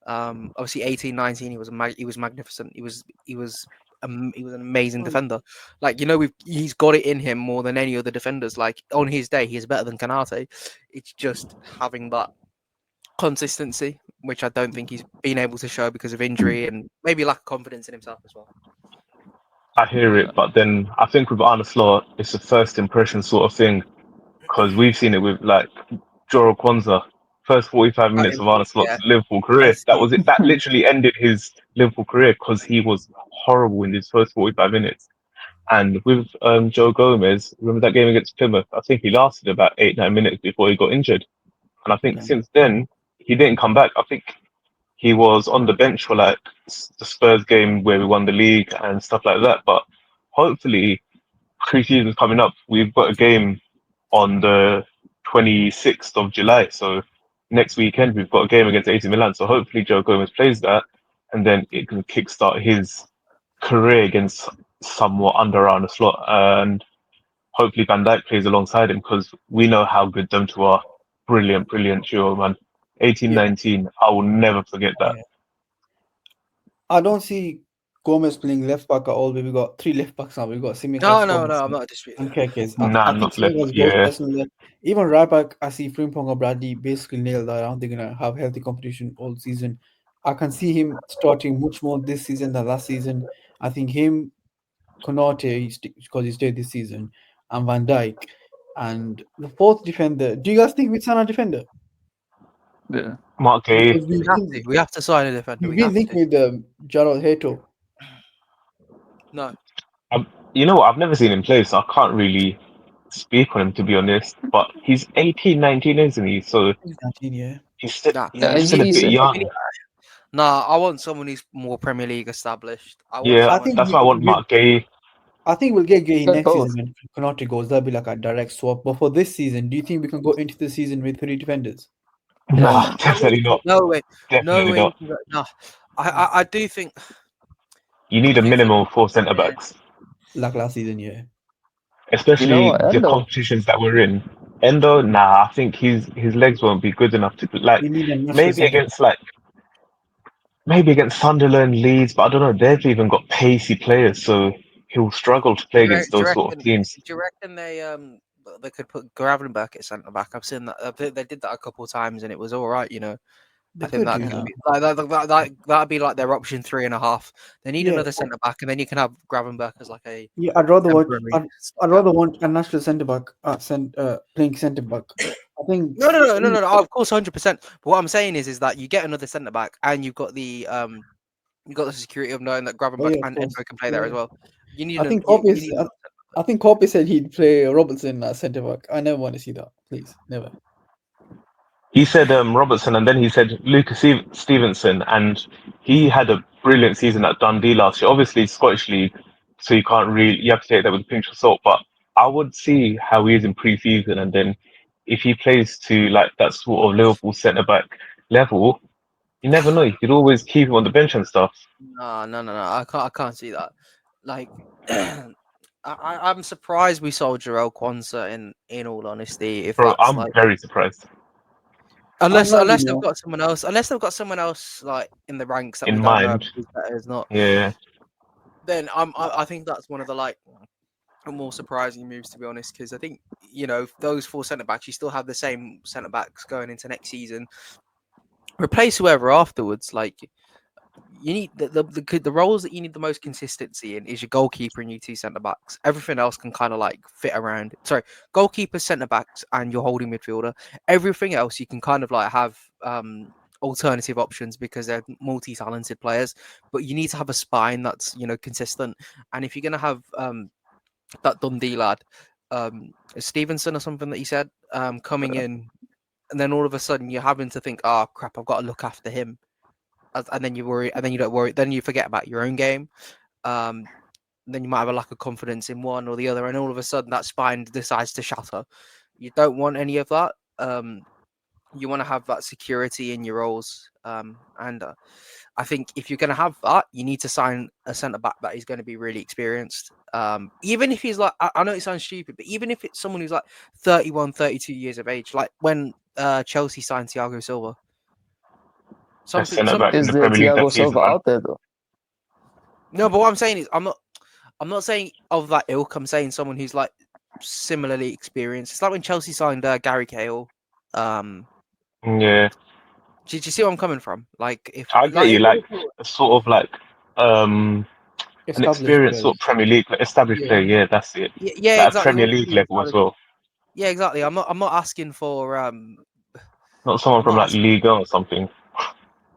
Obviously 18-19, he was magnificent. He was an amazing defender. Like, you know, he's got it in him more than any other defenders. Like, on his day, he's better than Konate. It's just having that consistency, which I don't think he's been able to show because of injury and maybe lack of confidence in himself as well. I hear it, but then I think with Arne Slot, it's a first impression sort of thing. Because we've seen it with like Joro Kwanzaa. First 45 minutes of Arne Slot's Yeah, Liverpool career. That Messi. was it. That literally ended his Liverpool career because he was horrible in his first 45 minutes. And with Joe Gomez, remember that game against Plymouth? I think he lasted about 8-9 minutes before he got injured. And I think Yeah. since then, he didn't come back. I think he was on the bench for like the Spurs game where we won the league and stuff like that. But hopefully, pre-season's coming up. We've got a game on the 26th of July. So next weekend, we've got a game against AC Milan. So hopefully, Joe Gomez plays that and then it can kickstart his career against somewhat under Arne Slot. And hopefully, Van Dijk plays alongside him because we know how good them two are. Brilliant, brilliant duo, man. 18, Yeah. 19, I will never forget that. Yeah. I don't see Gomez playing left back at all. We've got three left backs now. We've got Simicas, No, Gomez, I'm not disputing and that. Kekes. Nah, I think not left. Simicas goes Yeah, personally. Even right back, I see Frimpong or Bradley basically nailed that. I don't think they're gonna have healthy competition all season. I can see him starting much more this season than last season. I think him, Konate, because he stayed this season, and Van Dijk. And the fourth defender, do you guys think we sign a defender? Yeah. Mark Gay. Because We have to sign a defender. we've We been have to. linked with Gerald Heto. No. You know what? I've never seen him play, so I can't really speak on him to be honest. But he's 18, 19, isn't he? So He's 19, yeah. Nah. Yeah, he's he's still a bit decent. young. Nah, I want someone who's more Premier League established. I want Yeah, I someone. think that's why I want Mark Gay. I think we'll get Gay Get next both. season when Konate goes. That'll be like a direct swap. But for this season, do you think we can go into the season with three defenders? Yeah, Nah, man. definitely not. No way. No Definitely way. not. No. I do think. You need I a do think. minimum of four centre Yeah. backs, Like last season, yeah. You know especially what? the Endo. competitions that we're in. Endo, nah, I think his legs won't be good enough to like We need a natural maybe centre. against like maybe against Sunderland, Leeds, but I don't know. They've even got pacey players, so he'll struggle to play against Do you those sort of reckon? teams. Do you reckon they could put Gravenberch at centre back? I've seen that. They did that a couple of times, and it was all right. You know. They I think could do, that yeah. could be that'd be like their option 3.5. They need Yeah, another centre back, and then you can have Gravenberch as like a yeah. I'd rather watch. temporary. I'd rather want a natural centre back playing centre back. I think. No. Of course, 100%. But what I'm saying is that you get another centre back, and you've got the security of knowing that Oh Gravenberch yeah, of and course. Endo can play there Yeah. as well. You need I think you Hoppe. need I think Hoppe said he'd play Robertson at centre back. I never want to see that. Please, never. He said Robertson, and then he said Lucas Stevenson, and he had a brilliant season at Dundee last year. Obviously, Scottish League, so you have to take that with a pinch of salt. But I would see how he is in pre-season, and then if he plays to like that sort of Liverpool centre back level, you never know. You could always keep him on the bench and stuff. No. I can't see that. Like, I'm surprised we sold Jarell Quansah. In all honesty, if Bro, that's I'm like. very surprised. I'm not Unless they've anymore. got someone else like in the ranks that In we don't know mind, who's better is not, yeah. then I think that's one of the like more surprising moves, to be honest, because I think, you know, those four centre backs, you still have the same centre backs going into next season. Replace whoever afterwards. Like, you need the roles that you need the most consistency in is your goalkeeper and your two centre backs. Everything else can kind of like fit around. Sorry, goalkeeper, centre backs, and your holding midfielder. Everything else you can kind of like have alternative options because they're multi-talented players. But you need to have a spine that's consistent. And if you're gonna have that Dundee lad, Stevenson or something that he said, coming in, and then all of a sudden you're having to think, oh crap, I've got to look after him. And then you worry, and then you don't worry, then you forget about your own game. Then you might have a lack of confidence in one or the other, and all of a sudden that spine decides to shatter. You don't want any of that. You want to have that security in your roles. And I think if you're going to have that, you need to sign a centre back that is going to be really experienced. Even if he's like, I know it sounds stupid, but even if it's someone who's like 31, 32 years of age, like when Chelsea signed Thiago Silva. Best centre back in Is the there Premier League Thiago that season, Silva man. out there though? No, but what I'm saying is, I'm not saying of that ilk. I'm saying someone who's like similarly experienced. It's like when Chelsea signed Gary Cahill. Yeah, Do you see where I'm coming from? Like if I get you. if Like Liverpool- a sort of like an Established experienced sort players. of Premier League established Yeah. player. Yeah, that's it. yeah, Like a exactly. Premier League level as well. Yeah, exactly. I'm not asking for Not someone I'm from not like asking. Liga or something.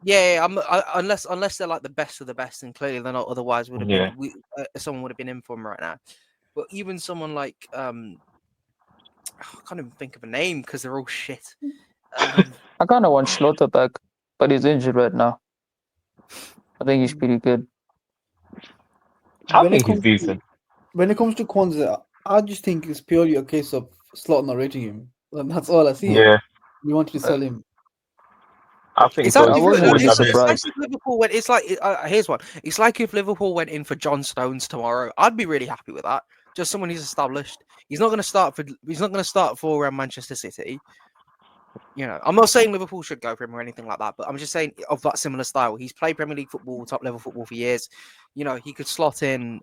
Yeah, unless they're like the best of the best, and clearly they're not. Otherwise, would have Yeah. been someone would have been in for him right now. But even someone like I can't even think of a name because they're all shit. I kind of want Schlotterbeck, but he's injured right now. I think he's pretty good. I When it think he's comes to decent. Kwanzaa, I just think it's purely a case of Slot not rating him. And that's all I see. Yeah, We wanted to sell him. I think It's those actually wouldn't forwards be have it's like surprised. if Liverpool went. It's like here's one. It's like if Liverpool went in for John Stones tomorrow. I'd be really happy with that. Just someone who's established. He's not going to start for Manchester City. I'm not saying Liverpool should go for him or anything like that, but I'm just saying of that similar style. He's played Premier League football, top level football for years. He could slot in.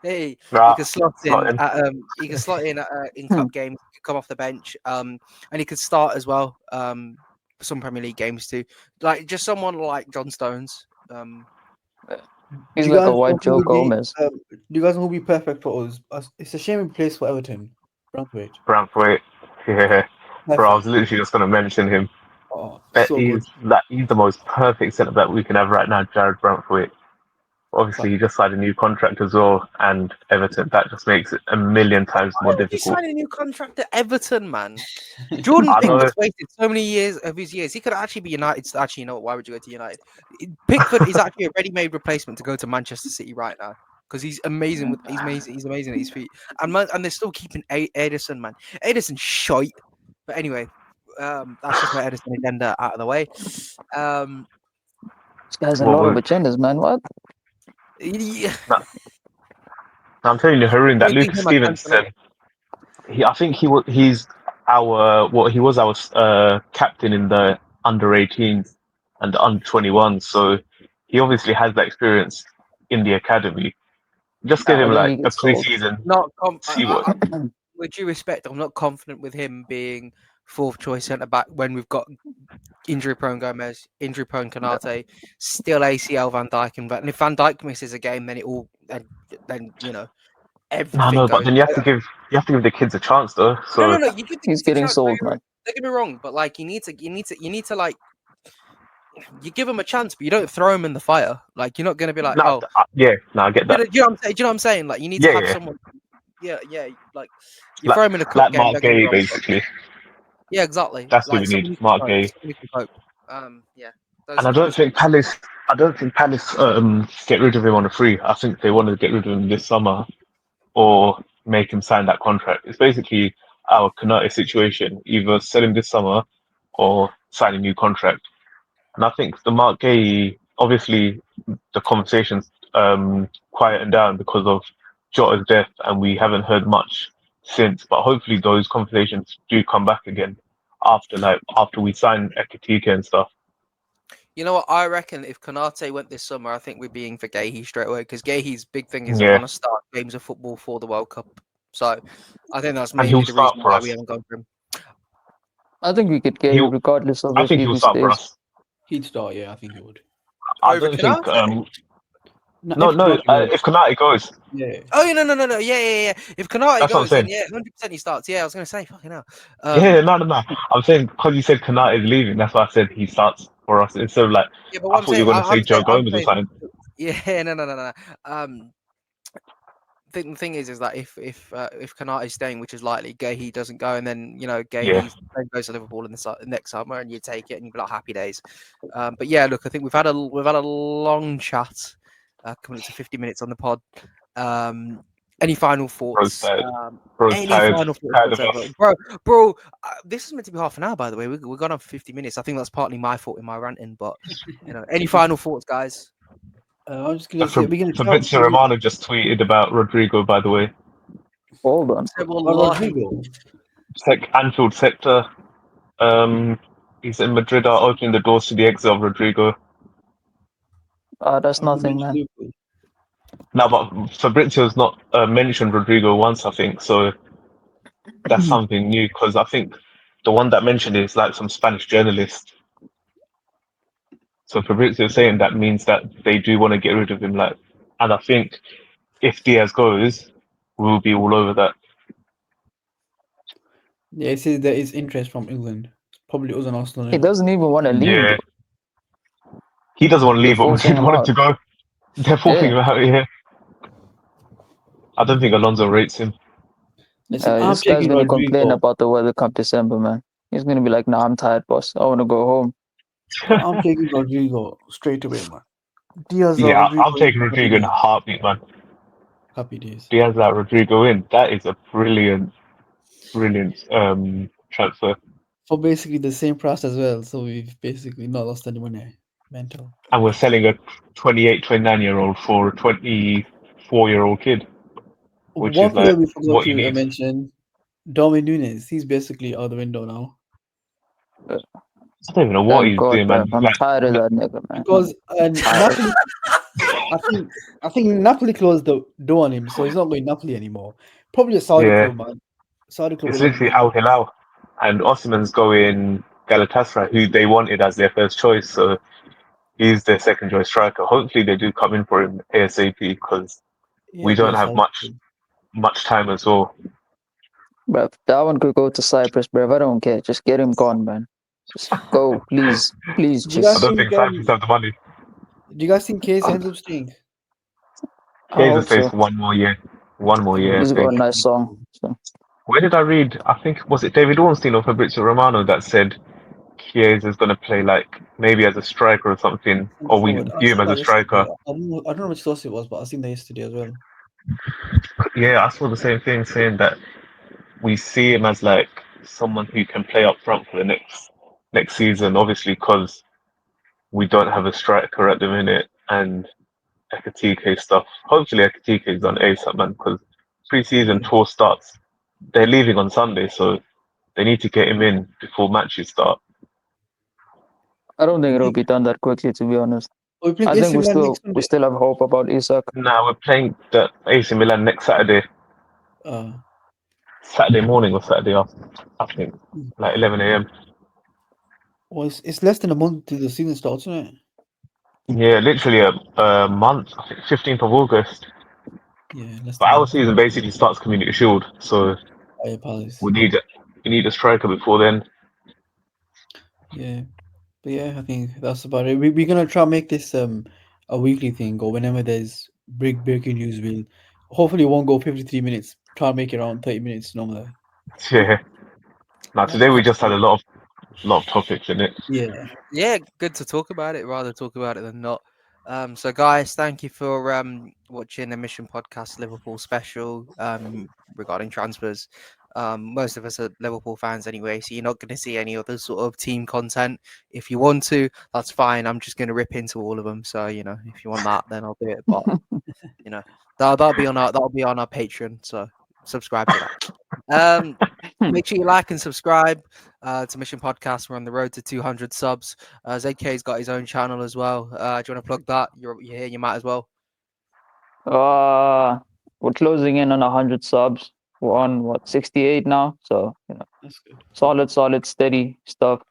Hey, he Nah, could slot it's not in. him. He could slot in Hmm. cup games. He could come off the bench. And he could start as well. Some Premier League games too. Like just someone like John Stones. He's Do you like a guys know white who Joe would be, Gomez. do you guys know who would be perfect for us? It's a shame he plays for Everton. Braithwaite. Brantwaite. Yeah, bro. I was Perfect. literally just gonna mention him. Oh, That so good. he's the most perfect centre back we can have right now, Jared Brantwaite. Obviously, he just signed a new contract as well, and Everton. That just makes it a million times more Why would you difficult. sign a new contract at Everton, man? Jordan I know. Pickford's wasted so many years of his years. He could actually be United. Actually, you know what? Why would you go to United? Pickford is actually a ready-made replacement to go to Manchester City right now because he's amazing. He's amazing at his feet, and they're still keeping Ederson, man. Ederson's shite. But anyway, that's just my Ederson agenda out of the way. This guy's a What lot of would agendas, man. What? Yeah, I'm telling you, Haroon, that between Lucas him and Stevenson, Cantona. I think he's he was our captain in the under-18s and the under-21s, so he obviously has that experience in the academy. Just give I him think like he a gets sold. pre-season, Not see what. with due respect, I'm not confident with him being fourth choice centre back when we've got injury prone Gomez, injury prone Konate, still ACL Van Dijk, and if Van Dijk misses a game, then then No, everything but goes. then you have to give the kids a chance though. So No. You give the He's kids a getting chance. sold, man. Don't get me wrong, but like you need to like you give them a chance, but you don't throw them in the fire. Like you're not gonna be like, no, oh, yeah, no, I get that. do you know what I'm saying? Do you know what I'm saying? Like you need to Yeah, have yeah, someone. Yeah, like you like throw them in a cup like game. Mark Don't get me Gay wrong. But basically. yeah, exactly. That's who Like we need, someone who can Mark cope. Gay. Someone who can cope. Yeah. Those And are I my don't two. think Palace. I don't think Palace get rid of him on a free. I think they wanted to get rid of him this summer or make him sign that contract. It's basically our Konate situation: either sell him this summer or sign a new contract. And I think the Mark Gay, obviously, the conversations quietened down because of Jota's death, and we haven't heard much since. But hopefully, those conversations do come back again after we sign Ekitike and stuff. You know what? I reckon if Konate went this summer, I think we'd be in for Gahey straight away because Gahey's big thing is I Yeah, want to start games of football for the World Cup. So I think that's and mainly he'll the start reason for why we us. haven't gone for him. I think we could get him He'll, regardless of I if think he he'll start for stays. us. He'd start, yeah, I think he would. I Over don't think. Konate? No, If no. Konate goes, If Konate goes, yeah. Oh yeah, no. Yeah. If Konate that's what I'm goes, then saying. yeah, 100% he starts. Yeah, I was gonna say, fucking hell. Yeah, no. I'm saying because you said Konate is leaving, that's why I said he starts for us. Instead of like, Yeah, but I what I'm thought you saying, were gonna say Joe I'm Gomez or saying, something. yeah, no. The thing is that if Konate is staying, which is likely, Gahey doesn't go, and then Yeah, Gahey then goes to Liverpool in the next summer, and you take it, and you'd be like happy days. But yeah, look, I think we've had a long chat, coming up to 50 minutes on the pod. Any final bro's thoughts? tired. Bro's Any tired. final thoughts Tired of whatsoever, us. bro? This is meant to be half an hour, by the way. We're gone on for 50 minutes. I think that's partly my fault in my ranting, but any final thoughts, guys? I'm just gonna say we're gonna try. Fabrizio Romano just tweeted about Rodrygo, by the way. Hold on. Wallahi. Rodrygo. Anfield sector. He's in Madrid are opening the doors to the exit of Rodrygo. That's nothing, man. Liverpool. Now, but Fabrizio's not mentioned Rodrygo once, I think. So that's something new because I think the one that mentioned it is like some Spanish journalist. So Fabrizio saying that means that they do want to get rid of him. Like, and I think if Diaz goes, we'll be all over that. Yeah, it says there is interest from England. Probably us and Arsenal. He Innit? doesn't even want to leave, Yeah, though. he doesn't want to They're leave, but forcing Madrid him want him out. to go. They're forcing Yeah. him out. Yeah, I don't think Alonso rates him. Listen, I'm This guy's taking gonna complain Rodrygo. about the weather come December, man. He's gonna be like, "Nah, I'm tired, boss. I want to go home." I'm taking Rodrygo straight away, man. Diaz or Yeah, I'm Rodrygo. taking Rodrigo in a heartbeat, man. Happy days. Diaz that Rodrigo in. That is a brilliant transfer. For basically the same price as well, so we've basically not lost any money. Mental. And we're selling a 28, 29-year-old for a 24-year-old kid, which One is player like we forgot what you to need. mention, Darwin Núñez. He's basically out the window now. I don't even know what Thank he's God, doing, bro. man. I'm tired of that nigga, man. Because Tired. Napoli, I think Napoli closed the door on him, so he's not going Napoli anymore. Probably a Saudi Yeah, club, man. Saudi club it's will literally bring Al him. Hilal, and Osimhen's going Galatasaray, who they wanted as their first choice. So he's their second choice striker. Hopefully, they do come in for him ASAP because Yeah, we be don't a have Saudi club. much time as well. Bro, that one could go to Cyprus, bro. I don't care. Just get him gone, man. Just go, please. Please, Do you guys I don't just. think think Cyprus have the money. do you guys think Case I ends up staying? Chiesa hope stays so. for one more year. One more year, I He's got a think. nice song. So. Where did I read? I think was it David Ornstein or Fabrizio Romano that said Chiesa is going to play like maybe as a striker or something, Centre or we forward. I view him saw as a that yesterday. striker. I don't know which source it was, but I seen that yesterday as well. Yeah, I saw the same thing saying that we see him as like someone who can play up front for the next season. Obviously, because we don't have a striker at the minute and Ekitike stuff. Hopefully, Ekitike is on ASAP, man, because pre-season Yeah. tour starts. They're leaving on Sunday, so they need to get him in before matches start. I don't think it'll be done that quickly, to be honest. We're playing I think AC we Milan still next we Sunday. still have hope about Isak. Now we're playing the AC Milan next Saturday morning or Saturday after, I think, like 11 a.m. Well, it's less than a month to the season starts, isn't it? Yeah, literally a month, I think 15th of August. Yeah, less But than a our month. season basically starts Community Shield, so Fire Palace. we need a striker before then. Yeah. But yeah, I think that's about it. We're gonna try and make this a weekly thing, or whenever there's big breaking news, we'll hopefully it won't go 53 minutes. Try and make it around 30 minutes normally. Yeah. Now Right, today we just had absolutely. a lot of topics in it. Yeah. Yeah, good to talk about it. Rather talk about it than not. So guys, thank you for watching the Mission Podcast Liverpool special regarding transfers. Most of us are Liverpool fans anyway, so you're not going to see any other sort of team content. If you want to, that's fine. I'm just going to rip into all of them. So if you want that, then I'll do it. But that'll be on our Patreon. So subscribe to that. Make sure you like and subscribe to Mission Podcast. We're on the road to 200 subs. ZK's got his own channel as well. Do you want to plug that? You're here. You might as well. We're closing in on 100 subs. We're on what 68 now, so That's good. solid, steady stuff.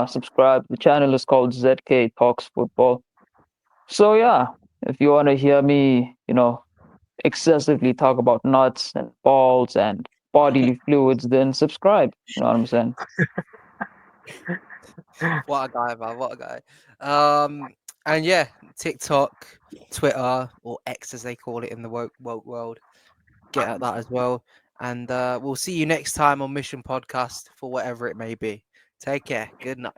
Subscribe. The channel is called ZK Talks Football. So yeah, if you want to hear me, excessively talk about nuts and balls and bodily fluids, then subscribe. You know what I'm saying? What a guy, man! What a guy. And yeah, TikTok, Twitter, or X as they call it in the woke world. Get at that as well. And we'll see you next time on Mission Podcast for whatever it may be. Take care. Good night.